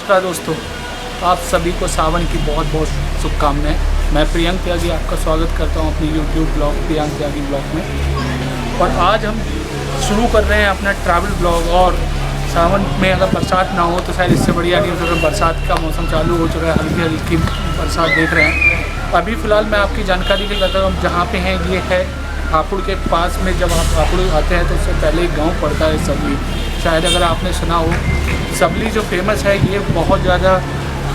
नमस्कार दोस्तों, आप सभी को सावन की बहुत बहुत शुभकामनाएं। मैं प्रियंक त्यागी आपका स्वागत करता हूं अपनी यूट्यूब ब्लॉग प्रियंक त्यागी ब्लॉग में। और आज हम शुरू कर रहे हैं अपना ट्रैवल ब्लॉग। और सावन में अगर बरसात ना हो तो शायद इससे बढ़िया नहीं हो सकता। बरसात का मौसम चालू हो चुका है, हल्की हल्की बरसात देख रहे हैं। अभी फ़िलहाल मैं आपकी जानकारी के लिए बताता हूँ जहाँ पे हैं। ये है हापुड़ के पास में। जब आप हापुड़ आते हैं तो उससे पहले एक गाँव पड़ता है सबली। शायद अगर आपने सुना हो, सबली जो फेमस है ये बहुत ज़्यादा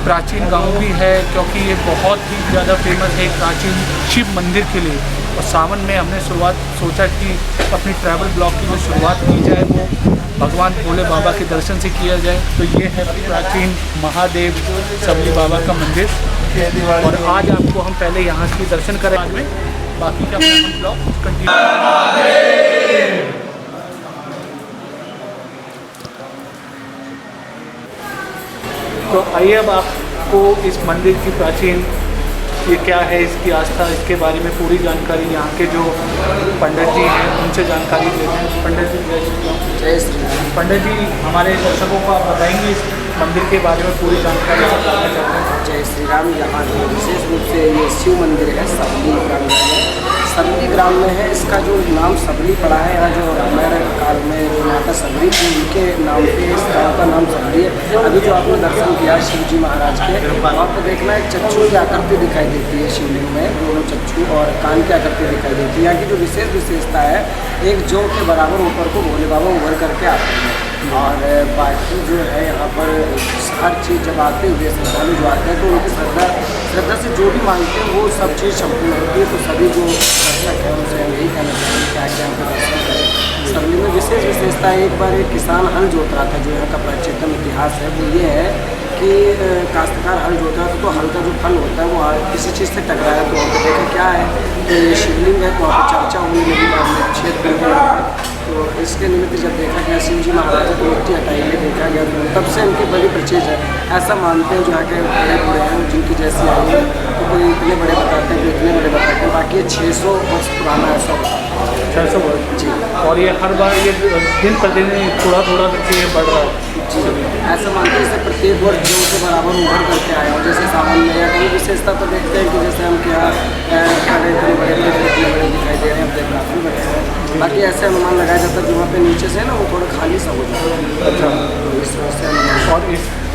प्राचीन गांव भी है, क्योंकि ये बहुत ही ज़्यादा फेमस है एक प्राचीन शिव मंदिर के लिए। और सावन में हमने सोचा कि अपनी ट्रैवल ब्लॉग की जो शुरुआत की जाए वो भगवान भोले बाबा के दर्शन से किया जाए। तो ये है प्राचीन महादेव सबली बाबा का मंदिर। और आज आपको हम पहले यहाँ के दर्शन करें, बाद में बाकी का ब्लॉग कंटिन्यू। तो आइए अब आपको इस मंदिर की प्राचीन ये क्या है, इसकी आस्था, इसके बारे में पूरी जानकारी यहाँ के जो पंडित जी हैं उनसे जानकारी देते हैं। पंडित जी जय श्री राम। पंडित जी, हमारे दर्शकों को आप बताएंगे इस मंदिर के बारे में पूरी जानकारी से जानना चाहते हैं। जय श्री राम। यहाँ विशेष रूप से ये शिव मंदिर है, सबली ग्राम में। सबली ग्राम में है। इसका जो नाम सबली पड़ा है, यहाँ जो रामायण काल में जो माता सबली थी उनके नाम पे इस गाँव का नाम सबली है। अभी जो आपने दर्शन किया शिव जी महाराज के, वहाँ पर देखना एक चक्षु की आकृति दिखाई देती है शिवलिंग में। दोनों चक्षु और कान की आकृति दिखाई देती है। यहाँ की जो विशेष विशेषता है, एक जौ के बराबर ऊपर को भोले बाबा उभर करके आते हैं। और बाकी जो है यहाँ पर हर चीज़ जब आते हुए श्रद्धालु जो आते हैं तो उनकी श्रद्धा से जो भी मांगते हैं वो सब चीज़ संपूर्ण होती है। तो सभी जो दर्शक हैं उनसे हम यही कहना चाहेंगे कि आगे हमको दर्शन करें। सबली में विशेष विशेषता, एक बार एक किसान हल जोत रहा था। जो यहाँ का प्राचीनतम इतिहास है वो ये है कि काश्तकार हल जोत रहा था तो हल का जो फल होता है वो किसी चीज़ से टकराया। तो वहाँ पर देखा क्या है कि ये शिवलिंग है, तो वहाँ पर चर्चा हुई नदी में छेद कर दिया। तो इसके निमित्त जब देखा गया शिव जी महाराज को मिट्टी हटाई हुई देखा गया, तो तब से इनकी बड़ी प्रचेज है। ऐसा मानते हैं जो आके बड़े बड़े हैं जिनकी जैसी आई है, तो कोई इतने बड़े बताते हैं, कोई इतने बड़े बताते हैं। बाकी ये 600 वर्ष पुराना है सब। 600 वर्ष जी। और ये हर बार ये दिन प्रतिदिन थोड़ा थोड़ा करके ये बढ़ रहा है जी। ऐसा मानते हैं जैसे प्रत्येक वर्ष जो से बराबर उभर करके आए हो। जैसे सावन में या कहीं विशेषता तो देखते हैं कि जैसे हम क्या बड़े इतने बड़े दिखाई दे रहे हैं, अब काफ़ी बड़े हैं। बाकी ऐसे अनुमान लगाया जाता है जो वहाँ पे नीचे से ना वो थोड़ा खाली सा हो जाता है। अच्छा, तो इस वजह से अनुमान। और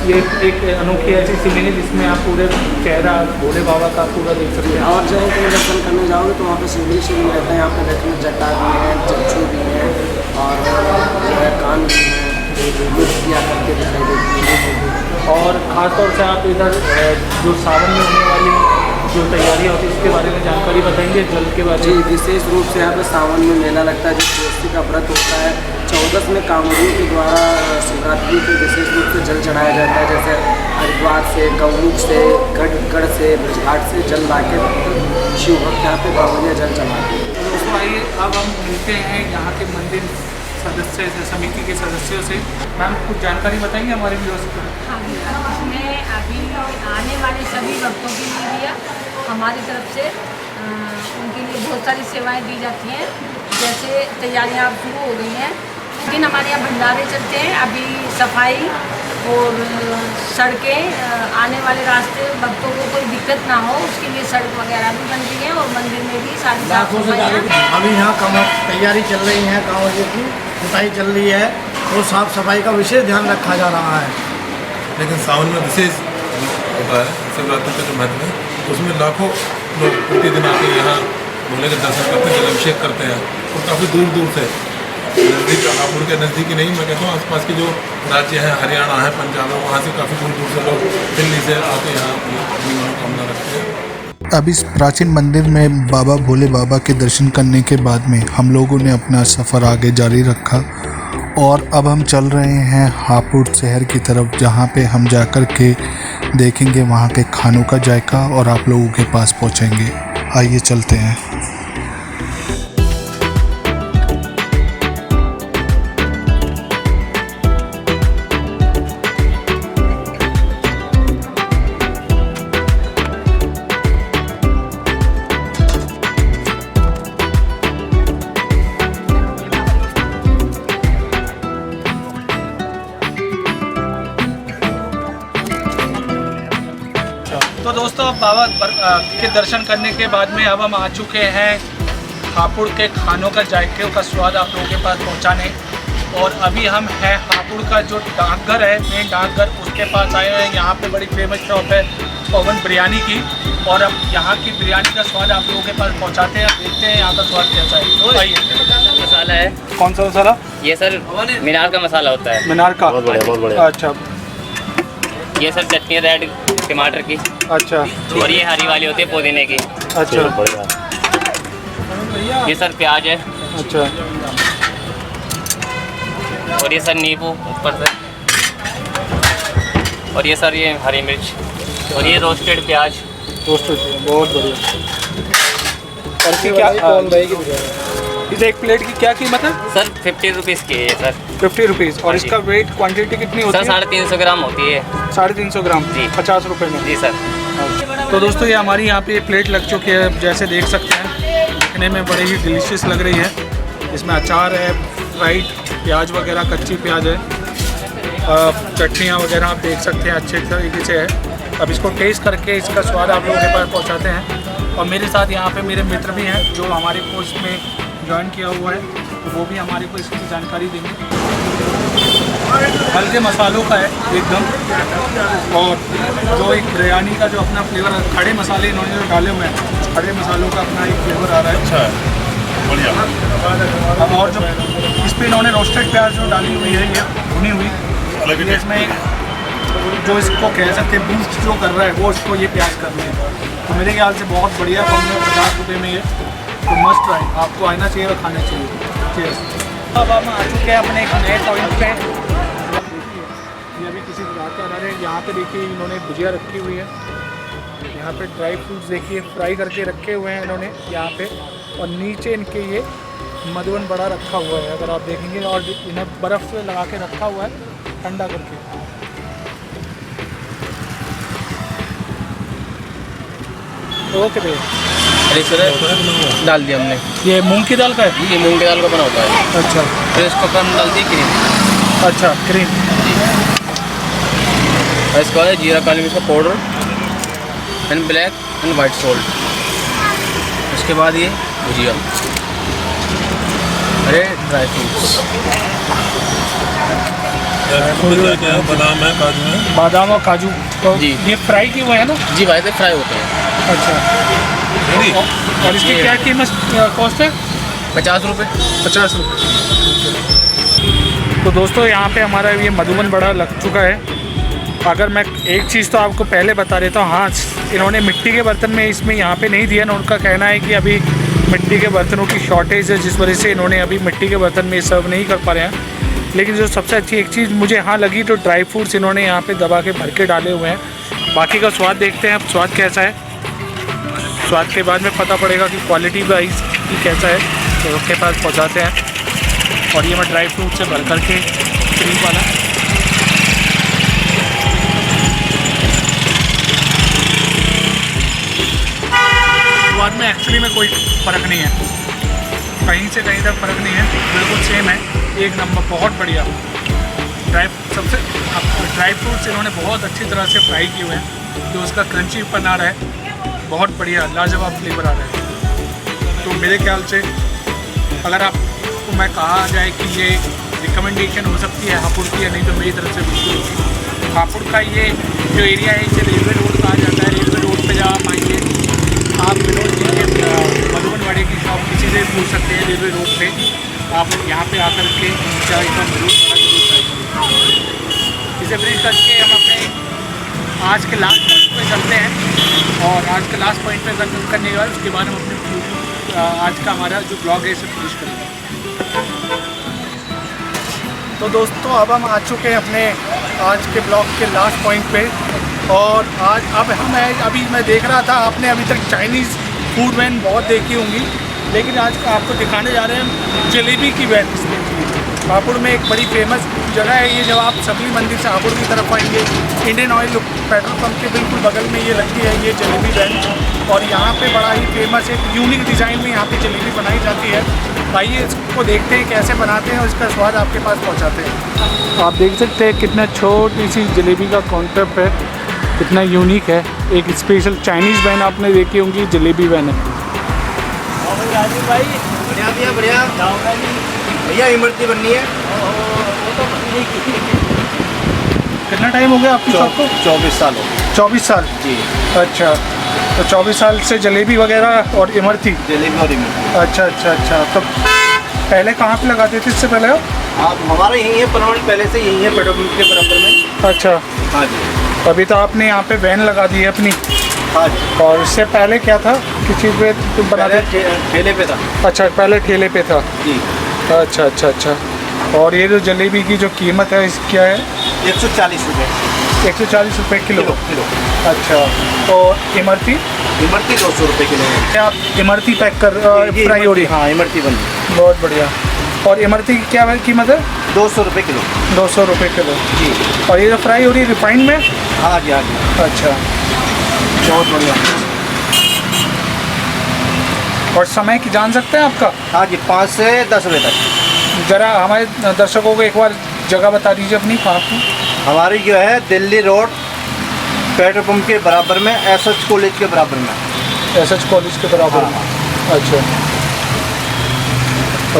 ये एक अनोखी ऐसी शिवलिंग है जिसमें आप पूरे चेहरा भोले बाबा का पूरा देख सकते हैं। और जहाँ कहीं दर्शन करने जाओगे तो वहाँ पे शिवलिंग रहता है। यहाँ पे देखने जटा भी है, चक्षु भी है और जो है कान भी है, किया करके दिखाई देती है। और ख़ासतौर से आप इधर जो सावन में होने वाली जो तैयारियाँ होती है उसके बारे में जानकारी बताएंगे, जल के बारे में। जी, विशेष रूप से यहाँ पे सावन में मेला लगता है, जो शिवरात्रि का व्रत होता है। 14 में कांवड़ियों के द्वारा शिवरात्रि को विशेष रूप से जल चढ़ाया जाता है। जैसे हरिद्वार से, गौमुख से, गढ़ से, ब्रजघाट से जल ला के शिव भक्त यहाँ पे कांवड़ियाँ जल चढ़ाते हैं। तो दोस्तों आइए अब हम मिलते हैं यहाँ के मंदिर सदस्य समिति के सदस्यों से। मैम कुछ जानकारी बताएंगे हमारे व्यूअर्स को। हाँ, इसमें अभी आने वाले सभी भक्तों के लिए भी हमारी तरफ से उनके लिए बहुत सारी सेवाएं दी जाती हैं। जैसे तैयारियां अब शुरू हो गई हैं, लेकिन हमारे यहाँ भंडारे चलते हैं। अभी सफाई और सड़कें, आने वाले रास्ते भक्तों को कोई दिक्कत ना हो उसके लिए सड़क वगैरह भी बन रही है और मंदिर में भी सारी साफ सफाई। अभी यहाँ काम तैयारी चल रही है, कांवड़ियों की जुताई चल रही है और साफ सफाई का विशेष ध्यान रखा जा रहा है। लेकिन सावन में विशेष होता है शिवरात्रि का जो महत्व है, उसमें लाखों लोग प्रतिदिन आके यहाँ भोले का दर्शन करते हैं, जलाभिषेक करते हैं। और काफ़ी दूर दूर से, नज़दीक हापुड़ के नज़दीकी नहीं, मैं कहता हूँ आसपास के जो राज्य हैं, हरियाणा है, पंजाब है, वहाँ से काफ़ी दूर दूर से लोग दिल्ली से आके यहाँ अपनी मनोकामना रखते हैं। अब इस प्राचीन मंदिर में बाबा भोले बाबा के दर्शन करने के बाद में हम लोगों ने अपना सफ़र आगे जारी रखा और अब हम चल रहे हैं हापुड़ शहर की तरफ, जहां पे हम जाकर के देखेंगे वहां के खानों का जायका और आप लोगों के पास पहुंचेंगे। आइए चलते हैं। दोस्तों अब बाबा के दर्शन करने के बाद में अब हम आ चुके हैं हापुड़ के खानों का जायके का स्वाद आप लोगों के पास पहुंचाने। और अभी हम हैं हापुड़ का जो डाकघर है, मेन डाकघर, उसके पास आए हैं। यहाँ पे बड़ी फेमस शॉप है पवन बिरयानी की, और अब यहाँ की बिरयानी का स्वाद आप लोगों के पास पहुँचाते हैं। देखते हैं यहाँ का स्वाद कैसा है। आइए। मसाला है। कौन सा मसाला? ये सर मीनार का मसाला होता है। मीनार का? बहुत बढ़िया, बहुत बढ़िया। अच्छा। ये सर चटनी रेड टमाटर की। अच्छा। और ये हरी वाली होती है पुदीने की। अच्छा। ये सर प्याज है। अच्छा। और ये सर नींबू ऊपर से। और ये सर ये हरी मिर्च। और ये रोस्टेड प्याज। रोस्टेड, बहुत बढ़िया। और इसकी क्या इस एक प्लेट की क्या कीमत है? सर 50 रुपीज़ की है सर। 50 रुपीज़। और हाँ इसका जी। वेट क्वांटिटी कितनी होती सर है? 350 ग्राम होती है। 350 ग्राम जी। 50 रुपये में। जी सर। तो दोस्तों ये हमारी यहाँ पे प्लेट लग चुकी है, जैसे देख सकते हैं। दिखने में बड़ी ही डिलीशियस लग रही है। इसमें अचार है, फ्राइड प्याज वगैरह, कच्ची प्याज है, चटनियाँ वगैरह आप देख सकते हैं अच्छे तरीके से है। अब इसको टेस्ट करके इसका स्वाद आप लोगों के पास पहुँचाते हैं। और मेरे साथ यहाँ पे मेरे मित्र भी हैं जो हमारे कोर्स में ज्वाइन किया हुआ है, तो वो भी हमारे को इसकी जानकारी देंगे। हल्के मसालों का है एकदम, और जो एक बिरयानी का जो अपना फ्लेवर है, खड़े मसाले इन्होंने जो डाले हुए हैं, खड़े मसालों का अपना एक फ्लेवर आ रहा है। अच्छा है, बढ़िया। अब और जो इस पर इन्होंने रोस्टेड प्याज जो डाली हुई है, ये भुनी हुई, अलग ही इसमें जो इसको कह सकते हैं बूस्ट जो कर रहा है वो इसको ये प्याज कर रही है। तो मेरे ख्याल से बहुत बढ़िया कम है, 50 रुपये में ये, तो मस्ट ट्राई, आपको आना चाहिए और खाना चाहिए। चीयर्स। अब हम आ चुके हैं अपने एक नए पॉइंट पे। ये अभी किसी जगह का आ रहे हैं। यहाँ पे देखिए इन्होंने भुजिया रखी हुई है, यहाँ पे ड्राई फ्रूट्स देखिए फ्राई करके रखे हुए हैं इन्होंने यहाँ पे, और नीचे इनके ये मधुबन बड़ा रखा हुआ है, अगर आप देखेंगे, और इन्हें बर्फ़ से लगा के रखा हुआ है ठंडा करके। ओके भैया, डाल दिया हमने। ये मूंग की दाल का है? ये मूंग की दाल का बना होता है। अच्छा। फिर इसको कम डाल दी क्रीम। अच्छा, क्रीम। और इसके बाद जीरा काली मिर्च का powder and black and white salt. उसके बाद ये भुजिया, अरे ड्राई फ्रूट्स, क्या है, बादाम है, काजू है। बादाम और काजू तो जी। ये फ्राई किए हुए हैं ना? जी भाई से फ्राई होते हैं। अच्छा। और इसकी क्या कीमत कॉस्ट है? 50 रुपये। 50 रुपये। तो दोस्तों यहाँ पे हमारा ये मधुबन बड़ा लग चुका है। अगर मैं एक चीज़ तो आपको पहले बता देता हूँ, हाँ इन्होंने मिट्टी के बर्तन में इसमें यहाँ पे नहीं दिया ना, उनका कहना है कि अभी मिट्टी के बर्तनों की शॉर्टेज है, जिस वजह से इन्होंने अभी मिट्टी के बर्तन में सर्व नहीं कर पा रहे हैं। लेकिन जो सबसे अच्छी एक चीज़ मुझे हाँ लगी, तो ड्राई फ्रूट्स इन्होंने यहाँ पे दबा के भर के डाले हुए हैं। बाकी का स्वाद देखते हैं अब स्वाद कैसा है। स्वाद के बाद में पता पड़ेगा कि क्वालिटी वाइज की कैसा है, तो उसके पास पहुँचाते हैं। और ये मैं ड्राई फ्रूट से भर करके क्रीम वाला, स्वाद में एक्चुअली में कोई फ़र्क नहीं है, कहीं से कहीं तक फ़र्क नहीं है, बिल्कुल सेम है, एक नंबर, बहुत बढ़िया। ड्राई फ्रूट्स इन्होंने बहुत अच्छी तरह से फ्राई किए हुए हैं, जो उसका क्रंचीपन आ रहा है, बहुत बढ़िया लाजवाब फ्लेवर आ रहा है। तो मेरे ख्याल से अगर आपको मैं कहा जाए कि ये रिकमेंडेशन हो सकती है हापुड़ की, या नहीं तो मेरी तरफ से बिल्कुल होगी। हापुड़ का ये जो एरिया है इसे रेलवे रोड कहा जाता है। रेलवे रोड पे जब आप आएंगे, आप विनोद जी के मधुबन वाड़े की शॉप किसी से पूछ सकते हैं रेलवे रोड पे, आप यहाँ पे आकर के चाय का जरूर इसे ब्रीज करके हम अपने आज के लास्ट पॉइंट पे चलते हैं। और आज के लास्ट पॉइंट पे कंक्लूड करने के बाद उसके बाद हम अपने आज का हमारा जो ब्लॉग है इसे फिनिश करेंगे। तो दोस्तों अब हम आ चुके हैं अपने आज के ब्लॉग के लास्ट पॉइंट पे। और आज अब हम अभी मैं देख रहा था, आपने अभी तक चाइनीज़ फूड वैन बहुत देखी होंगी, लेकिन आज आपको दिखाने जा रहे हैं जलेबी की वैन। हापुड़ में एक बड़ी फेमस जगह है ये, जब आप सबली मंदिर से हापुड़ की तरफ आएंगे, इंडियन ऑयल पेट्रोल पंप के बिल्कुल बगल में ये लगती है ये जलेबी वैन। और यहाँ पे बड़ा ही फेमस एक यूनिक डिज़ाइन में यहाँ पे जलेबी बनाई जाती है। आइए इसको देखते हैं कैसे बनाते हैं और इसका स्वाद आपके पास पहुँचाते हैं। आप देख सकते हैं कितना छोटी सी जलेबी का कॉन्सेप्ट है, इतना यूनिक है। एक स्पेशल चाइनीज़ वैन आपने देखी होंगी, जलेबी वैन है। बढ़िया भैया, बढ़िया भैया, इमरती बननी है। कितना टाइम हो गया आपकी शॉप को? 24 साल हो गए। 24 साल जी। अच्छा, तो 24 साल से जलेबी वगैरह और इमरती। जलेबी और इमरती। अच्छा अच्छा अच्छा। तो पहले कहाँ पे लगाते थे इससे पहले आप? हमारा यही है परमानेंट, पहले से यही है पेट्रोल पंप के बराबर में। अच्छा, हाँ जी। अभी तो आपने यहाँ पे वैन लगा दी है अपनी। हाँ जी। और इससे पहले क्या था, किस चीज़ पे तुम बनाते? ठेले पे था। अच्छा, पहले ठेले पे था। जी। अच्छा अच्छा अच्छा। और ये जो जलेबी की जो कीमत है इस क्या है? 140 रुपये। 140 रुपये किलो। किलो। अच्छा, और इमरती? इमरती 200 रुपये किलो है। क्या आप इमरती पैक कर फ्राई हो रही? हाँ, इमरती बन रही। बहुत बढ़िया। और इमरती की क्या कीमत है? 200 रुपये किलो। 200 रुपये किलो। जी। और ये जो फ्राई हो रही है रिफाइंड में? हाँ जी, हाँ जी। अच्छा, बहुत बढ़िया। और समय की जान सकते हैं आपका? हाँ जी, 5 से 10 बजे तक। ज़रा हमारे दर्शकों को एक बार जगह बता दीजिए अपनी, कहाँ पर? हमारी जो है दिल्ली रोड पेट्रोल पंप के बराबर में, एसएच कॉलेज के बराबर में। एसएच कॉलेज के बराबर में। अच्छा, अब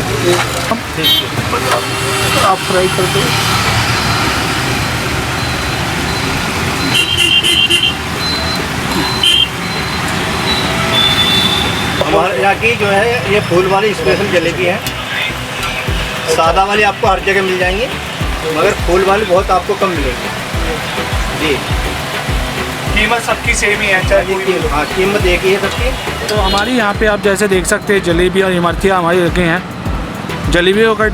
आप फ्राई कर दो। हमारे यहाँ की जो है ये फूल वाली स्पेशल जलेबी है। सादा वाली आपको हर जगह मिल जाएंगी, मगर फूल वाली बहुत आपको कम मिलेगी। जी। कीमत सबकी सेम ही है, चाहे कोई भी। हाँ, कीमत एक ही है सबकी। तो हमारे यहाँ पे आप जैसे देख सकते हैं जलेबी और इमरतियाँ हमारी रखे हैं। जलेबियों का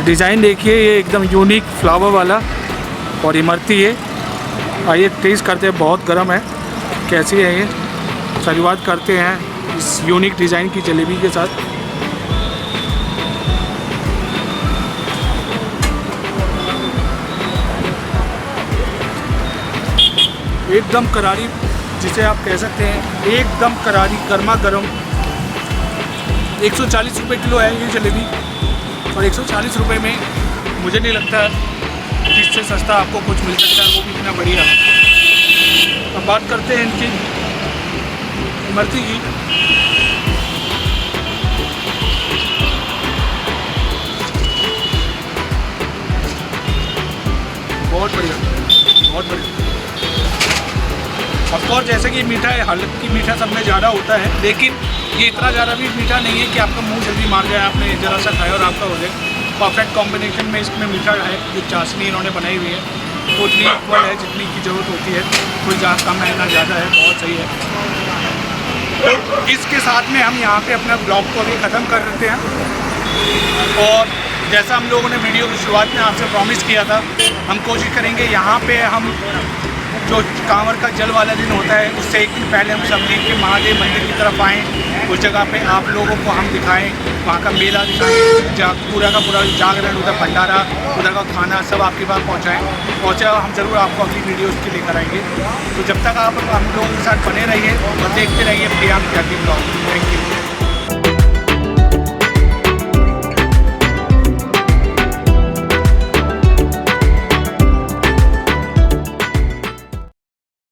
डिज़ाइन देखिए, ये एकदम यूनिक फ्लावर वाला, और इमरती है। आइए टेस्ट करते हैं, बहुत गर्म है। कैसी है ये? शुरुआत करते हैं इस यूनिक डिज़ाइन की जलेबी के साथ। एकदम करारी, जिसे आप कह सकते हैं एकदम करारी, गर्मा गर्म। 140 रुपये किलो है ये जलेबी, और 140 रुपये में मुझे नहीं लगता कि इससे सस्ता आपको कुछ मिल सकता है, वो भी इतना बढ़िया। अब बात करते हैं इनकी इमरती की। बहुत बढ़िया, बहुत बढ़िया। ऑफकोर्स जैसे कि मीठा है, हालांकि मीठा सब में ज़्यादा होता है, लेकिन ये इतना ज़्यादा भी मीठा नहीं है कि आपका मुंह जल्दी मार जाए। आपने ज़रा सा खाया और आपका हो जाए। परफेक्ट कॉम्बिनेशन में इसमें मीठा है। जो चाशनी इन्होंने बनाई हुई है तो उतनी इक्वल है जितनी की ज़रूरत होती है, कोई ज़्यादा कम है ना ज़्यादा है, बहुत सही है। तो इसके साथ में हम यहाँ पे अपना ब्लॉग को अभी ख़त्म कर देते हैं। और जैसा हम लोगों ने वीडियो की शुरुआत में आपसे प्रॉमिस किया था, हम कोशिश करेंगे यहाँ पे हम जो कांवर का जल वाला दिन होता है उससे एक दिन पहले हम सबलीम के महादेव मंदिर की तरफ आएँ। उस जगह पे आप लोगों को हम दिखाएं, वहाँ का मेला दिखाएं, पूरा का पूरा जागरण, उधर भंडारा, उधर का खाना सब आपके पास पहुँचा हम ज़रूर आपको अगली वीडियोस के लेकर आएंगे। तो जब तक आप हम लोगों के साथ बने रहिए और देखते रहिए प्रियांक त्यागी ब्लॉग। Thank you.